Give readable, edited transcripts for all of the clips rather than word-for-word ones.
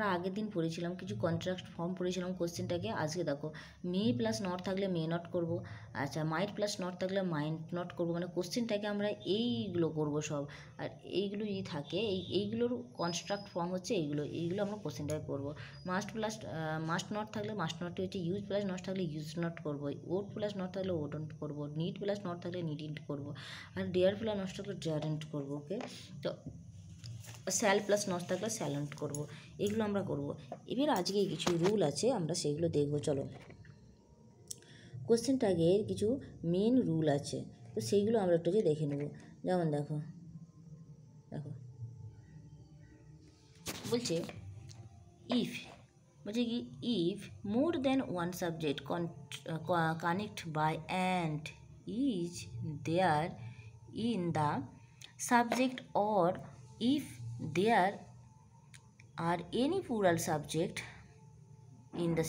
আমরা আগের দিন পড়েছিলাম কিছু কন্ট্রাক্ট ফর্ম পড়েছিলাম কোশ্চেনটাকে। আজকে দেখো মে প্লাস নট থাকলে মে নট করব, আচ্ছা মাইট প্লাস নট থাকলে মাইট নট করব, মানে কোশ্চেনটাকে আমরা এইগুলো করব সব। আর এইগুলো যদি থাকে এইগুলোর কনস্ট্রাক্ট ফর্ম হচ্ছে এইগুলো আমরা কোশ্চেনটাকে করব। মাস্ট নট থাকলে মাস্ট নটটি হচ্ছে ইউজ প্লাস নট থাকলে ইউজ নট করব, ওড প্লাস নট থাকলে ওড নট করব, নিড প্লাস নট থাকলে নিড করব, আর ডেয়ার প্লাস নট থাকলে ডেয়ারেন্ট করব। ওকে, তো স্যাল প্লাস নট থাকলে স্যালেন্ট করব, এগুলো আমরা করব। এবার আজকে কিছু রুল আছে আমরা সেগুলো দেখব। চলো, কোশ্চেন ট্যাগের কিছু মেন রুল আছে, তো সেইগুলো আমরা একটু দেখে নেব। যেমন দেখো দেখো বলছে বলছে কি if more than one subject connect by and is there in the subject, or if there are any plural subject in the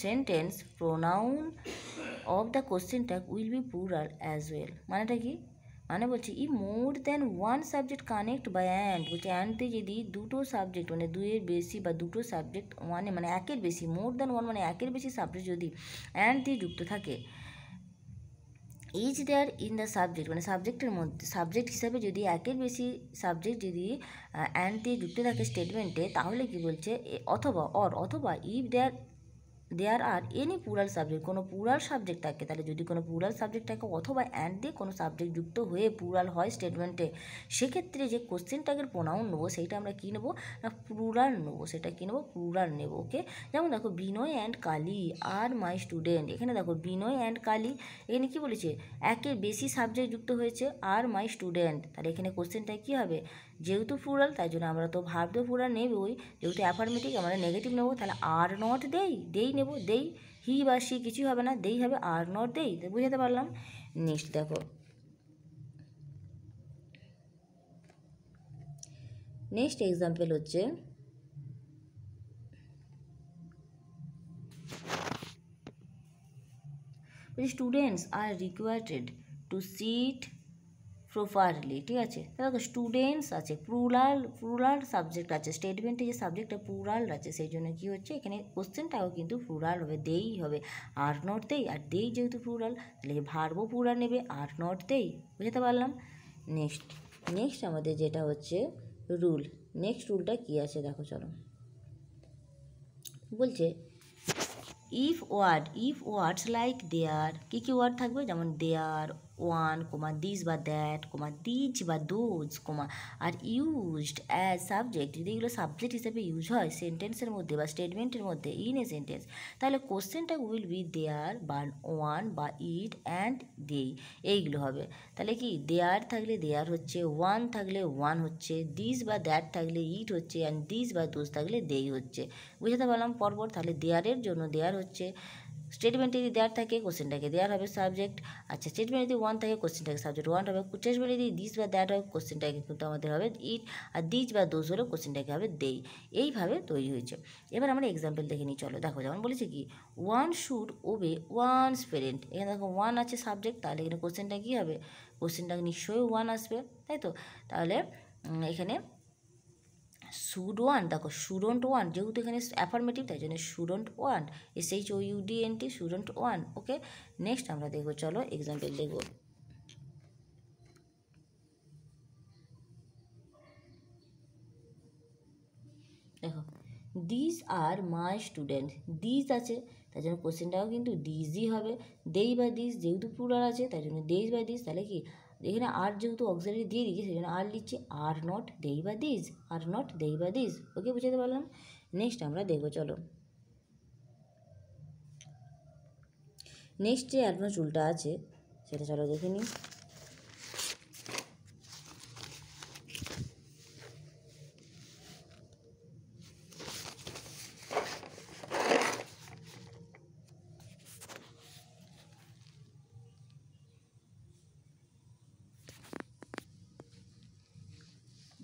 sentence, pronoun of the question tag will be plural as well. মানেটা কি? মানে বলছি ই more than one subject connect by and, বলছে অ্যান্ডতে যদি দুটো subject মানে দুইয়ের বেশি বা দুটো সাবজেক্ট মানে একের বেশি, মোর দেন ওয়ান মানে একের বেশি সাবজেক্ট যদি অ্যান্ড দিয়ে যুক্ত থাকে, is there in the subject মানে সাবজেক্টের মধ্যে সাবজেক্ট হিসাবে যদি একের বেশি সাবজেক্ট যদি অ্যান্ড দিয়ে যুক্ত থাকে স্টেটমেন্টে, তাহলে কি বলছে অথবা if there are any plural subject, কোনো প্লুরাল সাবজেক্ট থাকে, তাহলে যদি কোনো প্লুরাল সাবজেক্ট থাকে অথবা অ্যান্ড দিয়ে কোনো সাবজেক্ট যুক্ত হয়ে প্লুরাল হয় স্টেটমেন্টে, সেক্ষেত্রে যে কোশ্চেন ট্যাগের প্রোনাউন নেবো সেইটা আমরা কী নেবো না প্লুরাল নেবো, সেটা কী নেবো প্লুরাল নেবো। ওকে, যেমন দেখো Binoy and Kali are my student, এখানে দেখো বিনয় অ্যান্ড কালী, এখানে কী বলেছে একের বেশি সাবজেক্ট যুক্ত হয়েছে আর মাই স্টুডেন্ট, তাহলে এখানে কোশ্চেনটা কী হবে, যেহেতু প্লুরাল তাই জন্য আমরা তো ভার্ব দিয়ে প্লুরাল নেবই, যেহেতু অ্যাফার্মেটিভ আমরা নেগেটিভ নেবো, তাহলে আর নট দেই নেব, দেই হি বা সি কিছুই হবে না, দেই হবে আর নট দেই, বুঝাতে পারলাম। নেক্সট দেখো, নেক্সট এক্সাম্পল হচ্ছে students are required to seat properly, ঠিক আছে। দেখো স্টুডেন্টস আছে, প্লুরাল সাবজেক্ট আছে, স্টেটমেন্টে যে সাবজেক্টটা প্লুরাল আছে সেই জন্য কী হচ্ছে এখানে কোশ্চেনটাও কিন্তু প্লুরাল হবে, দেই হবে আর নট দেই, আর দেই যেহেতু প্লুরাল তাহলে ভার্বও প্লুরাল নেবে আর নট দেই, বুঝতে পারলাম। নেক্সট আমাদের যেটা হচ্ছে রুল, নেক্সট রুলটা কী আছে দেখো চলো, বলছে ইফ ওয়ার্ডস লাইক দেয়ার, কী কী ওয়ার্ড থাকবে, যেমন দেয়ার, ওয়ান, দিস বা দ্যাট, দিজ বা those, are used as subject, যদি এগুলো সাবজেক্ট হিসেবে ইউজ হয় সেন্টেন্সের মধ্যে বা স্টেটমেন্টের মধ্যে ইন এ সেন্টেন্স, তাহলে কোশ্চেনটা উইল বি দেয়ার বা ওয়ান বা ইট অ্যান্ড দে, এইগুলো হবে। তাহলে কি দেয়ার থাকলে দেয়ার হচ্ছে, ওয়ান থাকলে ওয়ান হচ্ছে, দিস বা দ্যাট থাকলে ইট হচ্ছে, অ্যান্ড দিস বা দোজ থাকলে দেই হচ্ছে, বুঝতে পারলাম পরপর। তাহলে দেয়ারের জন্য দেয়ার হচ্ছে, স্টেটমেন্টে যদি দেয়ার থাকে কোশ্চেনটাকে দেয়ার হবে সাবজেক্ট, আচ্ছা স্টেটমেন্টে যদি ওয়ান থাকে কোশ্চেনটাকে সাবজেক্ট ওয়ান হবে, স্টেটমেন্টে যদি দিস বা দ্যাট হয় কোশ্চেনটাকে কিন্তু আমাদের হবে ইট, আর দিজ বা দোজ হলে কোশ্চেনটাকে হবে দেই, এইভাবে তৈরি হয়েছে। এবার আমরা এক্সাম্পল দেখে নিই, চলো দেখো, যেমন বলেছে কি one should obey one's parent, এখানে দেখো ওয়ান আছে সাবজেক্ট, তাহলে এখানে কোশ্চেনটা কী হবে, কোশ্চেনটা নিশ্চয়ই ওয়ান আসবে, তাই তো। তাহলে এখানে শুড ওয়ান, দেখো শুডন্ট ওয়ান, যেহেতু এখানে অ্যাফার্মেটিভ তাই জন্য shouldn't one, SHOUDNT shouldn't one. Okay, next আমরা দেখবো, চলো এক্সাম্পল দেখবো। দেখো this are my student, this আছে তাই জন্য কোশ্চেনটাও কিন্তু দিসই হবে, দেই বা দিস যেহেতু প্লুরাল আছে তাই জন্য দেই বা দিস, তাহলে কি এখানে আর যেহেতু অক্সিলারি দিয়ে দিয়েছি সেই জন্য আর লিখছি, আর নট দেই বা দিস, আর নট দেই বা দিস। ওকে, বুঝতে পারলাম। নেক্সট আমরা দেখবো, চলো নেক্সট যে অ্যাডভান্স রুলটা আছে সেটা চলো দেখে নিই।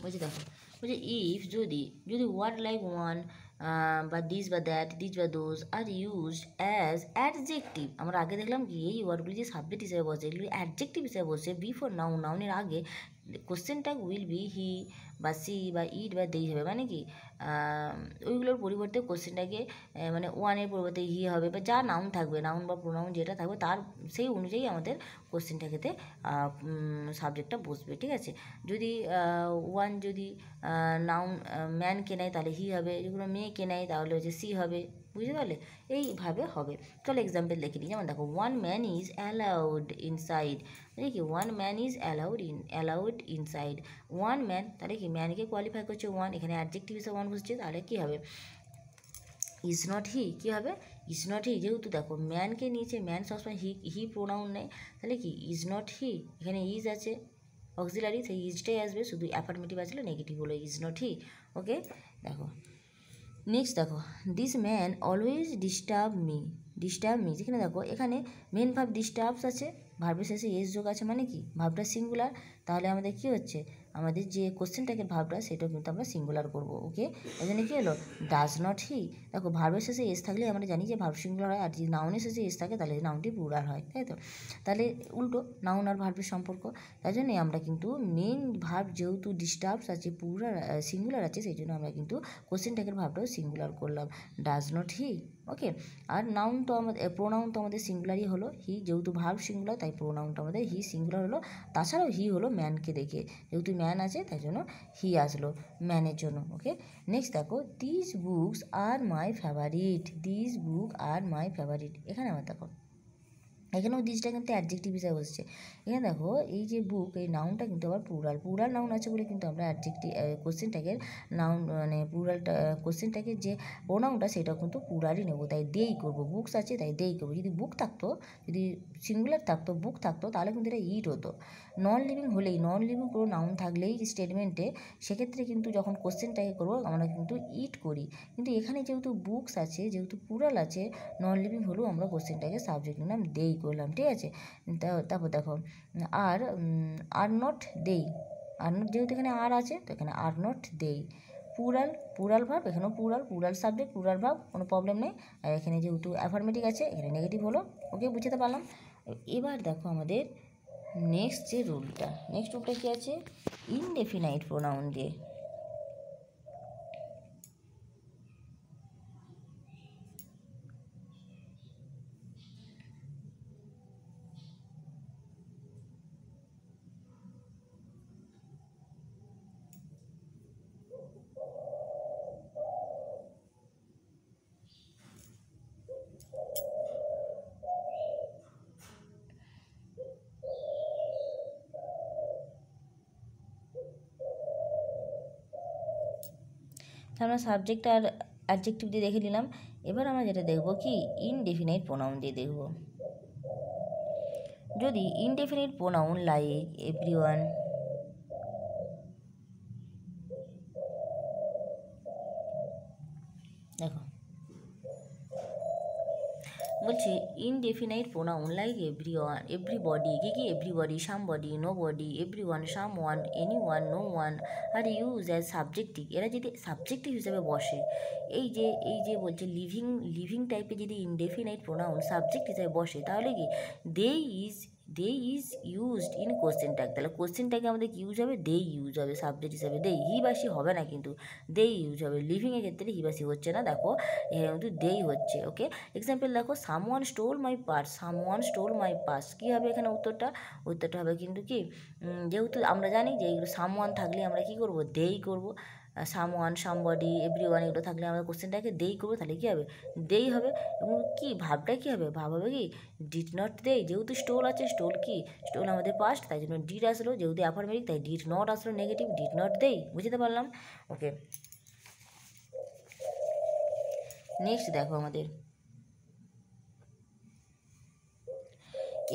বলছি দেখো, বলছে ইফ যদি ওয়ার্ড লাইক ওয়ান বা দিস বা দ্যাট, দিস বা those are used as adjective, আমরা আগে দেখলাম কি এই ওয়ার্ডগুলি যে সাবজেক্ট হিসেবে বসে এগুলি অ্যাডজেক্টিভ হিসেবে বসে বিফোর নাউনের আগে, কোশ্চেনটা উইল বি হি বা সি বা ইট বা দেই হবে, মানে কি ওইগুলোর পরিবর্তে কোশ্চেনটাকে মানে ওয়ানের পরিবর্তে হি হবে, বা যা নাউন থাকবে, নাউন বা প্রোনাউন যেটা থাকবে তার সেই অনুযায়ী আমাদের কোশ্চেনটাকে সাবজেক্টটা বসবে, ঠিক আছে। যদি ওয়ান যদি নাউন ম্যানকে নেয় তাহলে হি হবে, যেগুলো মেয়েকে নেয় তাহলে হচ্ছে সি হবে, বুঝতে পারলে? এইভাবে হবে। চলো এক্সাম্পল দেখে নিই। যেমন দেখো, one man is allowed inside, মানে কি one man is allowed inside. One man, তাহলে কি ম্যানকে কোয়ালিফাই করছে ওয়ান, এখানে অ্যাডজেক্টিভ হিসেবে ওয়ান বসছে, তাহলে কী হবে? ইজ নট হি, কী হবে? ইজ নট হি, যেহেতু দেখো ম্যানকে নিয়েছে, ম্যান সবসময় হি প্রোনাউন নেয়, তাহলে কি ইজ নট হি, এখানে ইজ আছে অক্সিলারি, সেই ইজটাই আসবে, শুধু অ্যাফার্মেটিভ আসলে নেগেটিভ হলো ইজ নট হি। ওকে, দেখো নেক্সট দেখো, this man always disturb me, যেখানে দেখো এখানে মেন ভার্ব ডিস্টার্বস আছে, ভার্বের শেষে এস যোগ আছে, মানে কি ভার্বটা সিঙ্গুলার, তাহলে আমাদের কী হচ্ছে, আমাদের যে কোশ্চেনটাকে ভার্বটা সেটাও কিন্তু আমরা সিঙ্গুলার করবো। ওকে, ওই জন্য কী হলো, ডাজ নট হি। দেখো ভার্বের শেষে এস থাকলে আমরা জানি যে ভার্ব সিঙ্গুলার হয়, আর যদি নাউনের শেষে এস থাকে তাহলে নাউনটি প্লুরাল হয়, তাই তো? তাহলে উল্টো নাউন আর ভার্বের সম্পর্ক, তাই জন্যই আমরা কিন্তু মেন ভার্ব যেহেতু ডিস্টার্বস আছে, প্লুরাল সিঙ্গুলার আছে, সেই জন্য আমরা কিন্তু কোশ্চেনটাকে ভার্বটাও সিঙ্গুলার করলাম, ডাজ নট হি। ওকে, আর নাউন তো আমাদের প্রোনাউন তো আমাদের সিঙ্গুলারই হলো, হি, যেহেতু ভার্ব সিঙ্গুলার তাই প্রোনাউনটা আমাদের হি সিঙ্গুলার হলো। তাছাড়াও হি হলো ম্যানকে দেখে, যেহেতু ম্যান আছে তাই জন্য হি আসলো ম্যানের জন্য। ওকে, নেক্সট দেখো, this books are my favourite, এখানে আমার দেখো এখানেও দিসটা কিন্তু অ্যাডজেক্টিভ হিসাবে বসছে। এখানে দেখো এই যে বুক, এই নাউনটা কিন্তু আবার প্লুরাল নাউন আছে বলে কিন্তু আমরা অ্যাডজেক্টিভ কোশ্চেনটাকে নাউন মানে প্লুরালটা কোশ্চেনটাকে যে প্রোনাউনটা সেটাও কিন্তু প্লুরালই নেবো, তাই দেই করবো, বুকস আছে তাই দেই করবো। যদি বুক থাকতো, যদি সিঙ্গুলার থাকতো, বুক থাকতো, তাহলে কিন্তু এটা ইট হতো। নন লিভিং কোনো নাউন থাকলেই স্টেটমেন্টে, সেক্ষেত্রে কিন্তু যখন কোশ্চেনটাকে করবো আমরা কিন্তু ইট করি, কিন্তু এখানে যেহেতু বুকস আছে, যেহেতু প্লুরাল আছে, নন লিভিং হলেও আমরা কোশ্চেনটাকে সাবজেক্ট নিলাম দেই করলাম, ঠিক আছে। তারপর দেখো, আর নট যেহেতু এখানে আর আছে তো এখানে আর নট দেই, প্লুরাল ভার্ব, এখানেও প্লুরাল সাবজেক্ট প্লুরাল ভার্ব, কোনো প্রবলেম নেই। আর এখানে যেহেতু অ্যাফার্মেটিভ আছে এখানে নেগেটিভ হলো। ওকে, বুঝতে পারলাম। এবার দেখো আমাদের নেক্সট রুলটা কী আছে, ইনডেফিনাইট প্রোনাউন দিয়ে। আমরা সাবজেক্ট আর অ্যাডজেক্টিভ দিয়ে দেখে নিলাম। এবার আমরা যেটা দেখবো কি, ইনডেফিনাইট প্রোনাউন দিয়ে দেখব। যদি ইনডেফিনাইট প্রোনাউন লাইক এভরিওয়ান, দেখো বলছি indefinite pronoun like everyone, everybody, কি everybody, somebody, nobody, everyone, someone, anyone, no one are use as subjective, এরা যদি সাবজেক্টিভ হিসেবে বসে, এই যে বলছে লিভিং টাইপে যদি ইনডেফিনাইট প্রোনাউন সাবজেক্ট হিসেবে বসে, তাহলে কি they is used in question tag, তাহলে কোশ্চেন ট্যাগে আমাদের কি ইউজ হবে, দে ইউজ হবে সাবজেক্ট হিসাবে, দে, হি বা সি হবে না, কিন্তু দে ইউজ হবে। লিভিংয়ের ক্ষেত্রে হি বা সি হচ্ছে না, দেখো এখানে কিন্তু দেই হচ্ছে। ওকে, এক্সাম্পল দেখো, সামওয়ান স্টোল মাই পার্স, কী হবে এখানে উত্তরটা হবে কিন্তু কি, যেহেতু আমরা জানি যে এইগুলো সামওয়ান থাকলে আমরা কী করবো, দেই করবো, সামওয়ান, সামবডি, এভরিওয়ান এগুলো থাকলে আমরা কোশ্চেনটাকে দেই করবো, তাহলে কী হবে, দেই হবে। এবং কি ভাবটা কী হবে, ভাব হবে কি ডিড নট দেই, যেহেতু স্টোল আছে, স্টোল আমাদের পাস্ট, তাই জন্য ডিড আসলো, যেহেতু অ্যাফার্মেটিভ তাই ডিড নট আসলো নেগেটিভ, ডিড নট দেই, বুঝতে পারলাম। ওকে, নেক্সট দেখো আমাদের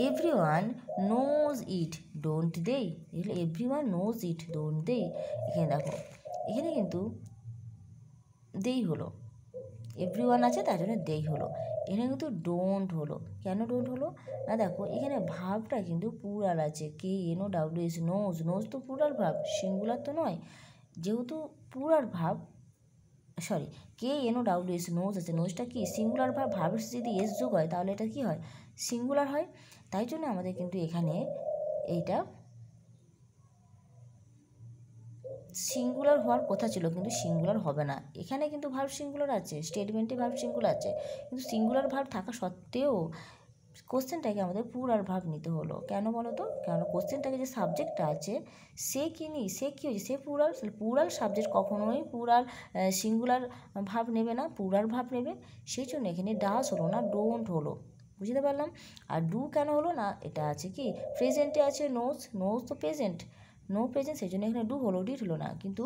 এভরিওয়ান নোজ ইট ডোন্ট দেই, এগুলো এভরিওয়ান নোজ ইট ডোন্ট দেই, এখানে দেখো এখানে কিন্তু দেই হলো, এভরিওয়ান আছে তার জন্য দেই হলো, এখানে কিন্তু ডোন্ট হলো। কেন ডোন্ট হলো না, দেখো এখানে ভাবটা কিন্তু প্লুরাল আছে, KNOWS, নোজ তো প্লুরাল ভাব, সিঙ্গুলার তো নয়, যেহেতু plural verb, sorry KNOWS nose আছে, নোজটা কি সিঙ্গুলার ভাব, ভাবের যদি এস যোগ হয় তাহলে এটা কি হয়, সিঙ্গুলার হয়, তাই জন্য আমাদের কিন্তু এখানে এইটা সিঙ্গুলার হওয়ার কথা ছিল কিন্তু সিঙ্গুলার হবে না। এখানে কিন্তু ভার্ব সিঙ্গুলার আছে, স্টেটমেন্টে ভার্ব সিঙ্গুলার আছে, কিন্তু সিঙ্গুলার ভার্ব থাকা সত্ত্বেও কোশ্চেনটাকে আমাদের প্লুরাল ভার্ব নিতে হলো। কেন বলো তো? কেন কোশ্চেনটাকে যে সাবজেক্টটা আছে সে কী হয়েছে, সে প্লুরাল। প্লুরাল সাবজেক্ট কখনোই প্লুরাল সিঙ্গুলার ভার্ব নেবে না, প্লুরাল ভার্ব নেবে। সেই জন্য এখানে ডাস হলো না, ডোন্ট হলো। বুঝতে পারলাম? আর ডু কেন হলো না? এটা আছে কি প্রেজেন্টে আছে নোজ, নোজ তো প্রেজেন্ট, নো প্রেজেন্ট, সেই জন্য এখানে ডু হলো, ডিড হলো না। কিন্তু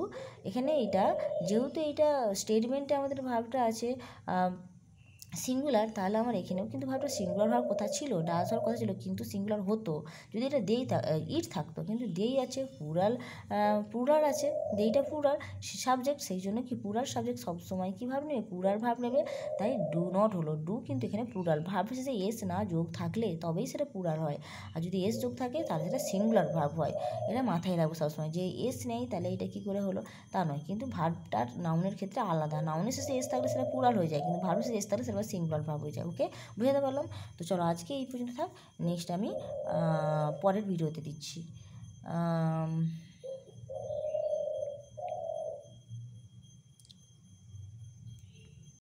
এখানে এটা যেহেতু এটা স্টেটমেন্টে আমাদের ভার্বটা আছে সিঙ্গুলার, তাহলে আমার এখানেও কিন্তু ভাবটা সিঙ্গুলার হওয়ার কথা ছিল, ডাস হওয়ার কথা ছিল, কিন্তু সিঙ্গুলার হতো যদি এটা দেই ইট থাকতো। কিন্তু দেই আছে, প্লুরাল আছে, দেইটা প্লুরাল সাবজেক্ট, সেই জন্য কি প্লুরাল সাবজেক্ট সবসময় কী ভাব নেবে? প্লুরাল ভাব নেবে। তাই ডু নট হলো। ডু কিন্তু এখানে প্লুরাল ভাব শেষে এস না যোগ থাকলে তবেই সেটা প্লুরাল হয়, আর যদি এস যোগ থাকে তাহলে সেটা সিঙ্গুলার ভাব হয়। এটা মাথায় রাখবো সবসময়, যে এস নেই তাহলে এটা কী করে হলো তা নয়। কিন্তু ভার্বটার নাউনের ক্ষেত্রে আলাদা, নাউনের শেষে এস থাকলে সেটা প্লুরাল হয়ে যায়, কিন্তু ভার্বের শেষে এস থাকলে সেটা সিঙ্গুলার ভাব হয়ে যায়। ওকে, বুঝতে পারলাম? তো চলো আজকে এই পর্যন্ত থাক, নেক্সট আমি পরের ভিডিওতে দিচ্ছি।